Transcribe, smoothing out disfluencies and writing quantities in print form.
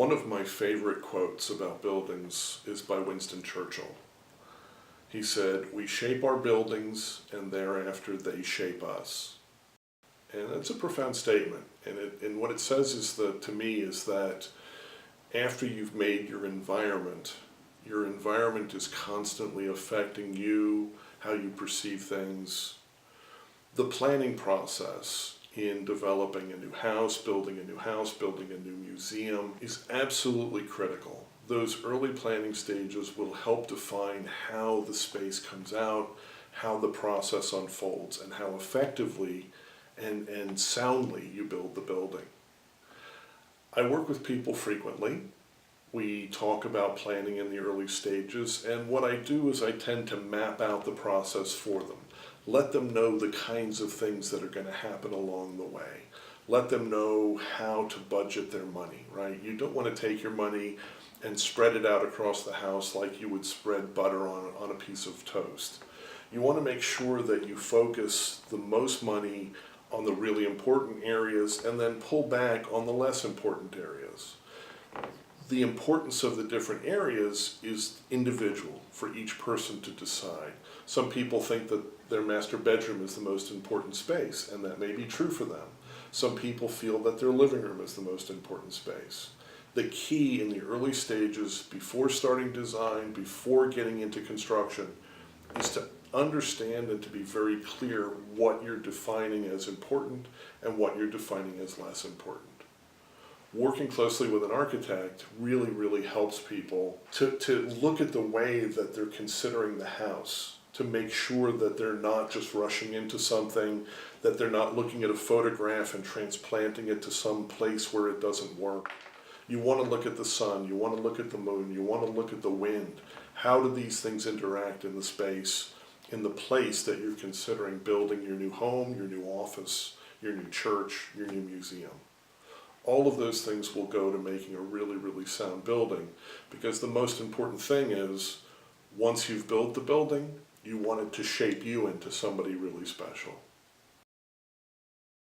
One of my favorite quotes about buildings is by Winston Churchill. He said, "We shape our buildings and thereafter they shape us." And that's a profound statement. And what it says is that, to me, is that after you've made your environment is constantly affecting you, how you perceive things. The planning process in developing a new house, building a new house, building a new museum is absolutely critical. Those early planning stages will help define how the space comes out, how the process unfolds, and how effectively and soundly you build the building. I work with people frequently. We talk about planning in the early stages, and what I do is I tend to map out the process for them. Let them know the kinds of things that are going to happen along the way. Let them know how to budget their money, right? You don't want to take your money and spread it out across the house like you would spread butter on a piece of toast. You want to make sure that you focus the most money on the really important areas and then pull back on the less important areas. The importance of the different areas is individual for each person to decide. Some people think that their master bedroom is the most important space, and that may be true for them. Some people feel that their living room is the most important space. The key in the early stages, before starting design, before getting into construction, is to understand and to be very clear what you're defining as important and what you're defining as less important. Working closely with an architect really helps people to look at the way that they're considering the house, to make sure that they're not just rushing into something, that they're not looking at a photograph and transplanting it to some place where it doesn't work. You want to look at the sun, you want to look at the moon, you want to look at the wind. How do these things interact in the space, in the place that you're considering building your new home, your new office, your new church, your new museum? All of those things will go to making a really sound building, because the most important thing is, once you've built the building, you want it to shape you into somebody really special.